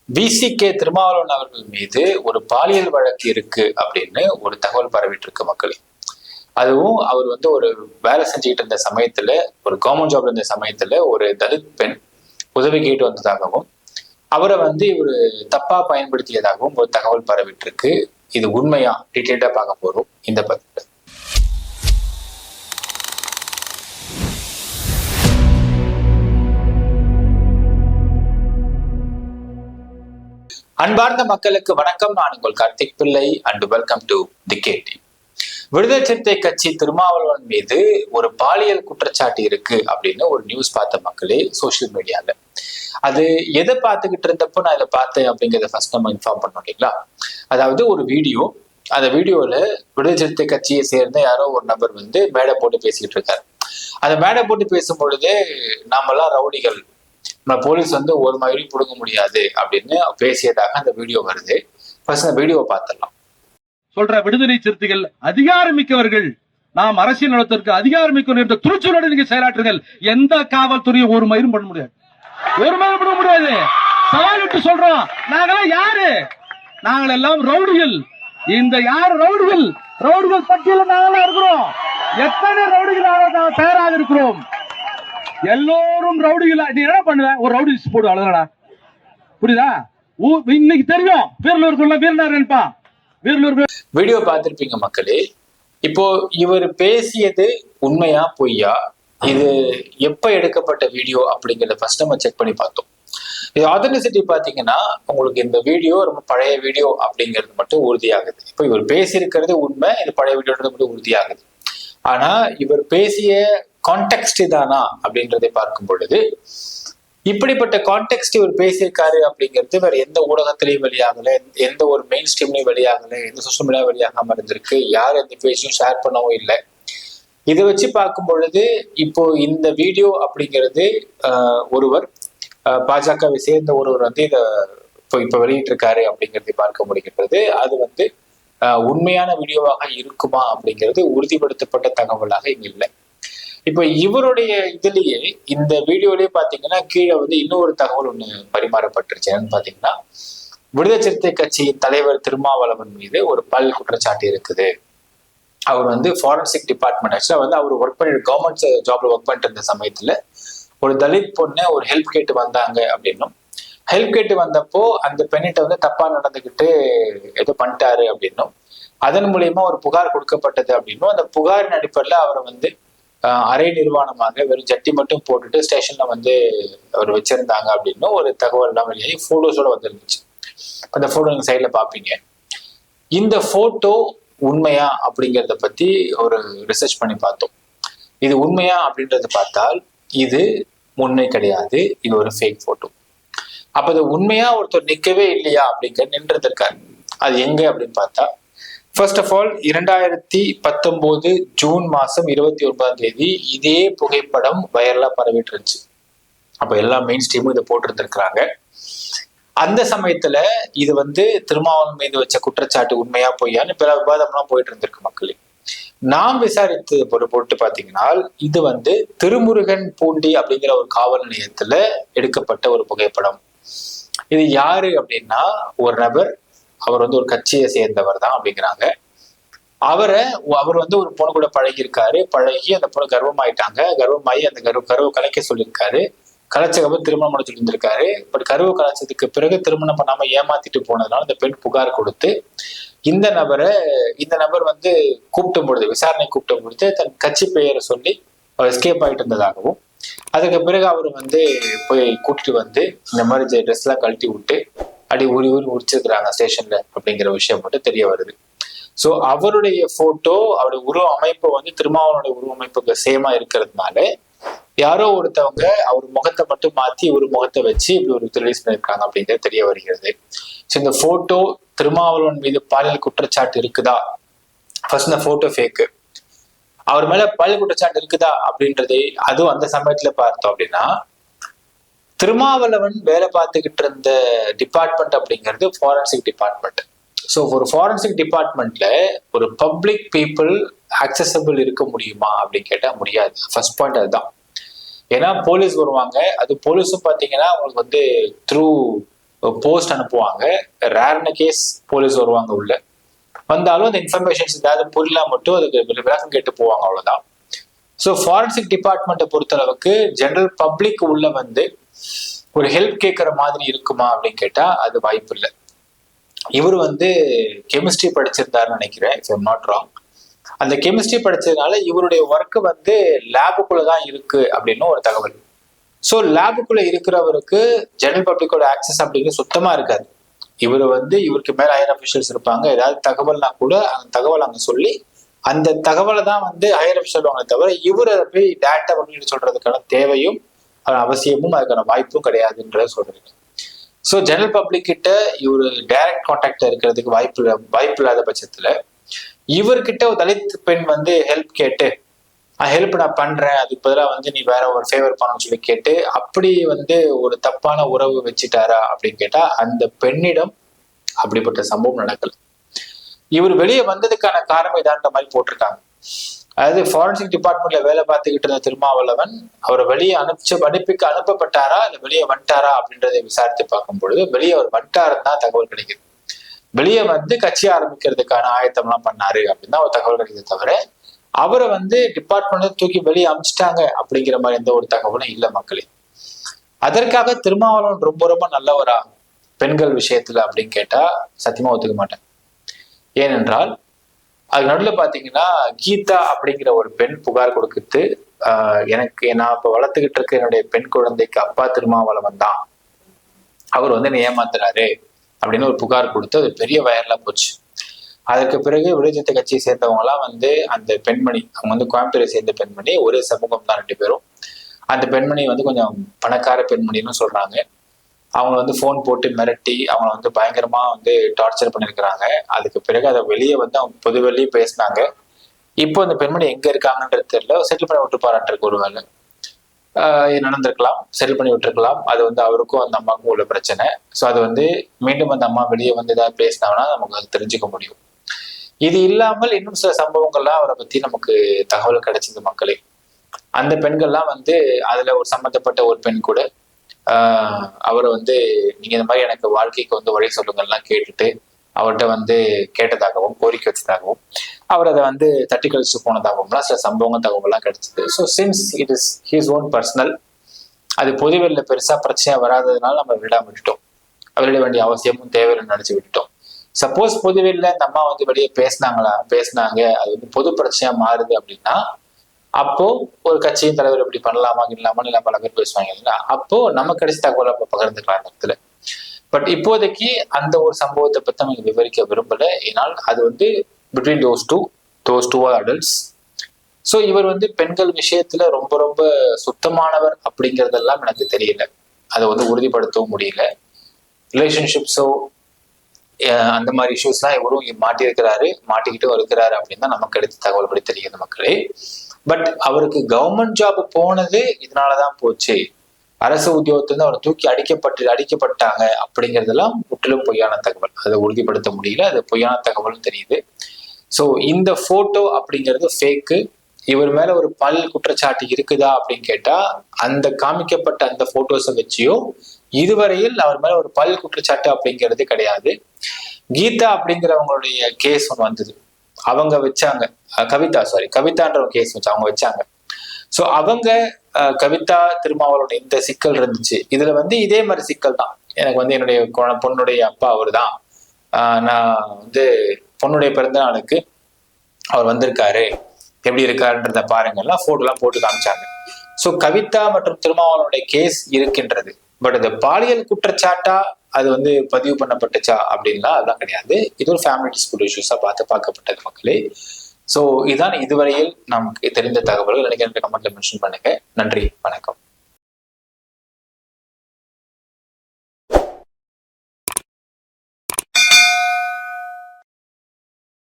VCK Thirumavalavan அவர்கள் மீது ஒரு பாலியல் வழக்கு இருக்கு அப்படின்னு ஒரு தகவல் பரவிட்டு இருக்கு மக்களே. அதுவும் அவர் வந்து ஒரு வேலை செஞ்சுக்கிட்டு இருந்த சமயத்துல, ஒரு கவர்மெண்ட் ஜாப்ல இருந்த சமயத்துல ஒரு தலித் பெண் உதவி கேட்டு வந்ததாகவும் அவரை வந்து இவர் தப்பா பயன்படுத்தியதாகவும் ஒரு தகவல் பரவிட்டு இருக்கு. இது உண்மையா டீட்டெயில்டா பார்க்க போறோம் இந்த பதிவுல. அன்பார்ந்த மக்களுக்கு வணக்கம். நான் உங்கள் கார்த்திக் பிள்ளை அண்ட் வெல்கம் டு தி கேடி. விடுதலை சிறுத்தை கட்சி திருமாவளவன் மீது ஒரு பாலியல் குற்றச்சாட்டு இருக்கு அப்படின்னு ஒரு நியூஸ் பார்த்த மக்களே சோசியல் மீடியால. அது எதை பார்த்துக்கிட்டு இருந்தப்போ நான் இதை பார்த்தேன் அப்படிங்கிறத ஃபர்ஸ்ட் நம்ம இன்ஃபார்ம் பண்ணோம் இல்லைங்களா. அதாவது ஒரு வீடியோ, அந்த வீடியோல விடுதலை சிறுத்தை கட்சியை சேர்ந்த யாரோ ஒரு நபர் வந்து மேடை போட்டு பேசிக்கிட்டு இருக்காரு. அந்த மேடை போட்டு பேசும் பொழுது நாமெல்லாம் ரவுடிகள், நம்ம போலீஸ் வந்து ஒரு மாதிரி புடுங்க முடியாது அப்படின்னு பேசியதாக அந்த வீடியோ வருது. ஃபர்ஸ்ட் அந்த வீடியோவை பார்த்துடலாம். சொல்ற விடுதலை சிறுத்தைகள் அதிகாரமிக்கவர்கள், நாம் அரசியல் நடத்திற்கு அதிகாரமிக்கவர் என்ற துணிச்சலோடு நீங்க செயலாற்றுங்கள். எந்த காவல்துறையும் ஒரு மயிரும் பண்ண முடியாது, ஒரு மயிரும் பண்ண முடியாது. சவாலிட்டு சொல்றோம், நாங்களாம் யாரு? நாங்கள் எல்லாம் ரவுடிகள். இந்த யார் ரவுடிகள்? ரவுடிகள் பட்டியல நாங்களாம் இருக்கிறோம். எத்தனை ரவுடிகள் தயாராக இருக்கிறோம்? எல்லோரும் ரவுடிகளா? நீ என்ன பண்ணுவ? ஒரு ரவுடி போடு, அவ்வளவுதானா? புரியுதா? இன்னைக்கு தெரியும் வீரலூருக்குள்ள வீரனார் நினைப்பான். வீடியோ பார்த்திருப்பீங்க மக்களே. இப்போ இவர் பேசியது உண்மையா பொய்யா, இது எப்ப எடுக்கப்பட்ட வீடியோ அப்படிங்கிறத ஃபர்ஸ்ட் நம்ம செக் பண்ணி பார்த்தோம். இது ஆத்தென்டிசிட்டி பாத்தீங்கன்னா உங்களுக்கு இந்த வீடியோ ரொம்ப பழைய வீடியோ அப்படிங்கிறது மட்டும் உறுதியாகுது. இப்போ இவர் பேசியிருக்கிறது உண்மை, இது பழைய வீடியோன்றது மட்டும் உறுதியாகுது. ஆனா இவர் பேசிய கான்டெக்ஸ்ட் தானா அப்படின்றதை பார்க்கும் பொழுது இப்படிப்பட்ட கான்டெக்ஸ்ட் இவர் பேசியிருக்காரு அப்படிங்கிறது வேற எந்த ஊடகத்திலையும் வெளியாகல, எந்த ஒரு மெயின் ஸ்ட்ரீம்லையும் வெளியாகல, எந்த சோசியல் மீடியா வெளியாகாம இருந்திருக்கு. யார் எந்த பேஜையும் ஷேர் பண்ணவும் இல்லை. இதை வச்சு பார்க்கும் பொழுது இப்போ இந்த வீடியோ அப்படிங்கிறது ஒருவர் பாஜகவை சேர்ந்த ஒருவர் வந்து இதை இப்ப வெளியிட்டிருக்காரு அப்படிங்கிறதை பார்க்க முடிகின்றது. அது வந்து உண்மையான வீடியோவாக இருக்குமா அப்படிங்கிறது உறுதிப்படுத்தப்பட்ட தகவலாக இங்க இல்லை. இப்ப இவருடைய இதுலயே இந்த வீடியோலயே பாத்தீங்கன்னா கீழே வந்து இன்னொரு தகவல் ஒண்ணு பரிமாறப்பட்டுருச்சு. என்னன்னு பாத்தீங்கன்னா, விடுதலை சிறுத்தை கட்சியின் தலைவர் திருமாவளவன் மீது ஒரு பாலியல் குற்றச்சாட்டு இருக்குது. அவர் வந்து ஃபாரன்சிக் டிபார்ட்மெண்ட், ஆக்சுவலா வந்து அவர் ஒர்க் பண்ணி கவர்மெண்ட் ஜாப்ல ஒர்க் பண்ணிட்டு இருந்த சமயத்துல ஒரு தலித் பொண்ணு ஒரு ஹெல்ப் கேட்டு வந்தாங்க அப்படின்னும், ஹெல்ப் கேட்டு வந்தப்போ அந்த பெண்ணிட்ட வந்து தப்பா நடந்துகிட்டு ஏதோ பண்ணிட்டாரு அப்படின்னும், அதன் மூலியமா ஒரு புகார் கொடுக்கப்பட்டது அப்படின்னும், அந்த புகாரின் அடிப்படையில அவரை வந்து அரை நிர்வாணமாக வெறும் ஜட்டி மட்டும் போட்டுட்டு ஸ்டேஷன்ல வந்து அவர் வச்சிருந்தாங்க அப்படின்னு ஒரு தகவல் எல்லாம் வெளியாகி போட்டோஸோட வந்துருந்துச்சு. அந்த போட்டோ நீங்க சைட்ல பாப்பீங்க. இந்த போட்டோ உண்மையா அப்படிங்கிறத பத்தி ஒரு ரிசர்ச் பண்ணி பார்த்தோம். இது உண்மையா அப்படின்றத பார்த்தால் இது உண்மை கிடையாது, இது ஒரு ஃபேக் போட்டோ. அப்ப அது உண்மையா ஒருத்தர் நிக்கவே இல்லையா அப்படிங்கிற நின்றது இருக்காரு. அது எங்க அப்படின்னு பார்த்தா, ஃபர்ஸ்ட் ஆஃப் ஆல் 2019 ஜூன் மாசம் 29 இதே புகைப்படம் வைரலா பரவிட்டு இருந்துச்சு. அப்ப எல்லா மெயின் ஸ்ட்ரீமும் இதை போட்டு இருந்திருக்கிறாங்க. அந்த சமயத்துல இது வந்து திருமாவளவன் மீது வச்ச குற்றச்சாட்டு உண்மையா பொய்யான்னு பல விவாதம்லாம் போயிட்டு இருந்திருக்கு மக்களே. நாம் விசாரித்து பொறுத்து பாத்தீங்கன்னா இது வந்து திருமுருகன் பூண்டி அப்படிங்கிற ஒரு காவல் நிலையத்துல எடுக்கப்பட்ட ஒரு புகைப்படம். இது யாரு அப்படின்னா ஒரு நபர், அவர் வந்து ஒரு கட்சியை சேர்ந்தவர் தான் அப்படிங்கிறாங்க. அவர் வந்து ஒரு பொண்ணு கூட பழகி அந்த பொண்ணு கர்வமாயிட்டாங்க. கர்வமாயி அந்த கருவை கலைக்க சொல்லியிருக்காரு. கலைச்சகப்ப திருமணம் பண்ண சொல்லியிருந்திருக்காரு. பட் கருவு கலைச்சதுக்கு பிறகு திருமணம் பண்ணாம ஏமாத்திட்டு போனதுனால இந்த பெண் புகார் கொடுத்து இந்த நபர் வந்து கூப்பிட்டும் பொழுது, விசாரணை கூப்பிட்டும் பொழுது தன் கட்சி பெயரை சொல்லி அவர் எஸ்கேப் ஆகிட்டு இருந்ததாகவும், அதுக்கு பிறகு அவர் வந்து போய் கூட்டிட்டு வந்து இந்த மாதிரி ட்ரெஸ் எல்லாம் கழட்டி விட்டு அடி ஊறி உரிச்சிருக்கிறாங்க ஸ்டேஷன்ல அப்படிங்கிற விஷயம் மட்டும் தெரிய வருது. ஸோ அவருடைய போட்டோ, அவருடைய உருவ அமைப்பு வந்து திருமாவளவனுடைய உருவ அமைப்புக்கு சேமா இருக்கிறதுனால யாரோ ஒருத்தவங்க அவர் முகத்தை மட்டும் மாத்தி ஒரு முகத்தை வச்சு இப்படி ஒரு ரிலீஸ் பண்ணியிருக்காங்க அப்படிங்கிறது தெரிய வருகிறது. ஸோ இந்த போட்டோ திருமாவளவன் மீது பாலியல் குற்றச்சாட்டு இருக்குதா? ஃபர்ஸ்ட் இந்த போட்டோ ஃபேக்கு. அவர் மேல பாலியல் குற்றச்சாட்டு இருக்குதா அப்படின்றதை அதுவும் அந்த சமயத்துல பார்த்தோம் அப்படின்னா, திருமாவளவன் வேலை பார்த்துக்கிட்டு இருந்த டிபார்ட்மெண்ட் அப்படிங்கிறது ஃபாரன்சிக் டிபார்ட்மெண்ட். ஸோ ஒரு ஃபாரன்சிக் டிபார்ட்மெண்ட்ல ஒரு பப்ளிக் பீப்புள் அக்சசபிள் இருக்க முடியுமா அப்படின்னு கேட்டா முடியாது. ஃபர்ஸ்ட் பாயிண்ட் அதுதான். ஏன்னா போலீஸ் வருவாங்க, அது போலீஸும் பார்த்தீங்கன்னா உங்களுக்கு வந்து த்ரூ போஸ்ட் அனுப்புவாங்க. ரேர்ன கேஸ் போலீஸ் வருவாங்க உள்ள. வந்தாலும் அந்த இன்ஃபர்மேஷன்ஸ் ஏதாவது புரியல மட்டும் அதுக்கு விளக்கம் கேட்டு போவாங்க, அவ்வளவுதான். ஸோ ஃபாரன்சிக் டிபார்ட்மெண்ட்டை பொறுத்தளவுக்கு ஜெனரல் பப்ளிக் உள்ள வந்து ஒரு ஹெல்ப் கேட்கற மாதிரி இருக்குமா அப்படின்னு கேட்டா அது வாய்ப்பு இல்லை. இவர் வந்து கெமிஸ்ட்ரி படிச்சிருந்தாருன்னு நினைக்கிறேன், இஃப் ஐம் நாட் ராங். அந்த கெமிஸ்ட்ரி படிச்சதுனால இவருடைய ஒர்க் வந்து லேபுக்குள்ளதான் இருக்கு அப்படின்னு ஒரு தகவல். ஸோ லேபுக்குள்ள இருக்கிறவருக்கு ஜெனரல் பப்ளிக்கோட ஆக்சஸ் அப்படின்னு சுத்தமா இருக்காது. இவர் வந்து இவருக்கு மேல ஹையர் அபிஷியல்ஸ் இருப்பாங்க, ஏதாவது தகவல்னா கூட அந்த தகவல் அங்க சொல்லி அந்த தகவலை தான் வந்து ஹையர் அபிஷியல் வாங்க தவிர இவர் அதை போய் டேரக்டா அப்படின்னு சொல்றதுக்கான தேவையும் அவசியமும் அதுக்கான வாய்ப்பும் கிடையாதுன்றத சொல்றீங்க. ஸோ ஜெனரல் பப்ளிக் கிட்ட இவர் டைரக்ட் கான்டாக்ட் இருக்கிறதுக்கு வாய்ப்பு இல்லாத பட்சத்துல இவர்கிட்ட ஒரு தலித் பெண் வந்து ஹெல்ப் கேட்டு ஹெல்ப் நான் பண்றேன், அதுக்கு பதிலாக வந்து நீ வேற ஒரு ஃபேவர் பண்ணணும்னு சொல்லி கேட்டு அப்படி வந்து ஒரு தப்பான உறவு வச்சுட்டாரா அப்படின்னு கேட்டா அந்த பெண்ணிடம் அப்படிப்பட்ட சம்பவம் நடக்கல. இவர் வெளியே வந்ததுக்கான காரணம் இதான்ற மாதிரி போட்டிருக்காங்க. அதாவது ஃபாரன்சிக் டிபார்ட்மெண்ட்ல வேலை பார்த்துக்கிட்டு இருந்த திருமாவளவன் அவரை வெளியே அனுப்பப்பட்டாரா இல்ல வெளியே வந்துட்டாரா அப்படின்றத விசாரித்து பார்க்கும் பொழுது வெளியே அவர் வந்துட்டாருன்னு தான் தகவல் கிடைக்குது. வெளியே வந்து கட்சி ஆரம்பிக்கிறதுக்கான ஆயத்தம் எல்லாம் பண்ணாரு அப்படின்னு தான் ஒரு தகவல் கிடைக்குது தவிர அவரை வந்து டிபார்ட்மெண்ட்ல தூக்கி வெளியே அமிச்சிட்டாங்க அப்படிங்கிற மாதிரி எந்த ஒரு தகவலும் இல்லை மக்களே. அதற்காக திருமாவளவன் ரொம்ப ரொம்ப நல்லவரா பெண்கள் விஷயத்துல அப்படின்னு கேட்டா சத்தியமா ஒத்துக்க மாட்டேன். ஏனென்றால் அது நடுவில் பாத்தீங்கன்னா கீதா அப்படிங்கிற ஒரு பெண் புகார் கொடுக்குது, எனக்கு நான் இப்ப வளர்த்துக்கிட்டு இருக்க என்னுடைய பெண் குழந்தைக்கு அப்பா திருமாவளவன் தான், அவர் வந்து என்னை ஏமாத்துறாரு அப்படின்னு ஒரு புகார் கொடுத்து அது பெரிய வயர்ல போச்சு. அதற்கு பிறகு விடுதலை கட்சியை சேர்ந்தவங்க எல்லாம் வந்து அந்த பெண்மணி, அவங்க வந்து கோயம்புத்தூரை சேர்ந்த பெண்மணி, ஒரே சமூகம் தான் ரெண்டு பேரும். அந்த பெண்மணி வந்து கொஞ்சம் பணக்கார பெண்மணின்னு சொல்றாங்க. அவங்க வந்து ஃபோன் போட்டு மிரட்டி அவங்கள வந்து பயங்கரமா வந்து டார்ச்சர் பண்ணிருக்கிறாங்க. அதுக்கு பிறகு அதை வெளியே வந்து அவங்க பொது வெளியே பேசினாங்க. இப்போ அந்த பெண்மணி எங்க இருக்காங்கன்றது தெரியல. செட்டில் பண்ணி விட்டுப்பாராட்டிருக்கு, ஒரு வேலை நடந்திருக்கலாம், செட்டில் பண்ணி விட்டுருக்கலாம். அது வந்து அவருக்கும் அந்த அம்மாவுக்கும் உள்ள பிரச்சனை. ஸோ அது வந்து மீண்டும் அந்த அம்மா வெளியே வந்து ஏதாவது பேசினாங்கன்னா நமக்கு அது தெரிஞ்சுக்க முடியும். இது இல்லாமல் இன்னும் சில சம்பவங்கள்லாம் அவரை பத்தி நமக்கு தகவல் கிடைச்சது மக்களே. அந்த பெண்கள்லாம் வந்து அதுல ஒரு சம்பந்தப்பட்ட ஒரு பெண் கூட அவரை வந்து நீங்க இந்த மாதிரி எனக்கு வாழ்க்கைக்கு வந்து வழி சொல்லுங்கள்லாம் கேட்டுட்டு அவர்கிட்ட வந்து கேட்டதாகவும் கோரிக்கை வச்சதாகவும் அவர் அதை வந்து தட்டி கழிச்சு போனதாகவும்லாம் சில சம்பவங்கள் தகவல்லாம் கிடைச்சது. So since it is his own personal, அது பொதுவெளியில பெருசா பிரச்சனையா வராததுனால நம்ம விடாம விட்டுட்டோம், வெளியிட வேண்டிய அவசியமும் தேவையில்லை நினைச்சு விட்டுட்டோம். சப்போஸ் பொதுவெளியில இந்த அம்மா வந்து வெளியே பேசினாங்க, அது வந்து பொது பிரச்சனையா மாறுது அப்படின்னா அப்போ ஒரு கட்சியின் தலைவர் இப்படி பண்ணலாமா இல்லாம பல பேர் பேசுவாங்க இல்லைங்களா, அப்போ நம்ம கிடைச்ச தகவலை அப்போ பகிர்ந்துக்கலாம் இந்த இடத்துல. பட் இப்போதைக்கு அந்த ஒரு சம்பவத்தை பத்தி நம்ம விவரிக்க விரும்பல, ஏன்னால் அது வந்து between those two adults. So இவர் வந்து பெண்கள் விஷயத்துல ரொம்ப ரொம்ப சுத்தமானவர் அப்படிங்கிறதெல்லாம் எனக்கு தெரியல, அதை வந்து உறுதிப்படுத்தவும் முடியல. ரிலேஷன்ஷிப்ஸோ அந்த மாதிரி இஷ்யூஸ்லாம் இவரும் மாட்டிக்கிட்டும் இருக்கிறாரு அப்படின்னு தான் நமக்கு எடுத்த தகவல் படி தெரியுது மக்களே. பட் அவருக்கு கவர்மெண்ட் ஜாப் போனது இதனாலதான் போச்சு, அரசு உத்தியோகத்திலிருந்து அவர் தூக்கி அடிக்கப்பட்டாங்க அப்படிங்கிறதெல்லாம் முற்றிலும் பொய்யான தகவல், அதை உறுதிப்படுத்த முடியல, அது பொய்யான தகவலும் தெரியுது. ஸோ இந்த போட்டோ அப்படிங்கிறது ஃபேக்கு. இவர் மேல ஒரு குற்றச்சாட்டு இருக்குதா அப்படின்னு கேட்டா அந்த காமிக்கப்பட்ட அந்த போட்டோஸை வச்சியோ இதுவரையில் அவர் மேல ஒரு குற்றச்சாட்டு அப்படிங்கிறது கிடையாது. கீதா அப்படிங்கிறவங்களுடைய கேஸ் ஒன்று வந்தது, அவங்க வச்சாங்க, கவிதான்ற ஒரு கேஸ் அவங்க வச்சாங்க. ஸோ அவங்க கவிதா திருமாவளவன் இந்த சிக்கல் இருந்துச்சு, இதுல வந்து இதே மாதிரி சிக்கல் தான், எனக்கு வந்து என்னுடைய பொண்ணுடைய அப்பா அவர் தான், நான் வந்து பொண்ணுடைய பிறந்த நாளுக்கு அவர் வந்திருக்காரு, எப்படி இருக்காருன்றத பாருங்கலாம் போட்டோலாம் போட்டு காமிச்சாங்க. ஸோ கவிதா மற்றும் திருமாவளவனுடைய கேஸ் இருக்கின்றது. பட் இந்த பாலியல் குற்றச்சாட்டா அது வந்து பதிவு பண்ணப்பட்டுச்சா அப்படின்னா அதெல்லாம் கிடையாது. இது ஒரு ஃபேமிலி டிஸ்பியூட் இஷ்யூஸா பார்க்கப்பட்டது மக்களே. ஸோ இதுதான் இதுவரையில் நமக்கு தெரிந்த தகவல்கள். எனக்கு கமெண்ட்ல மென்ஷன் பண்ணுங்க. நன்றி, வணக்கம்.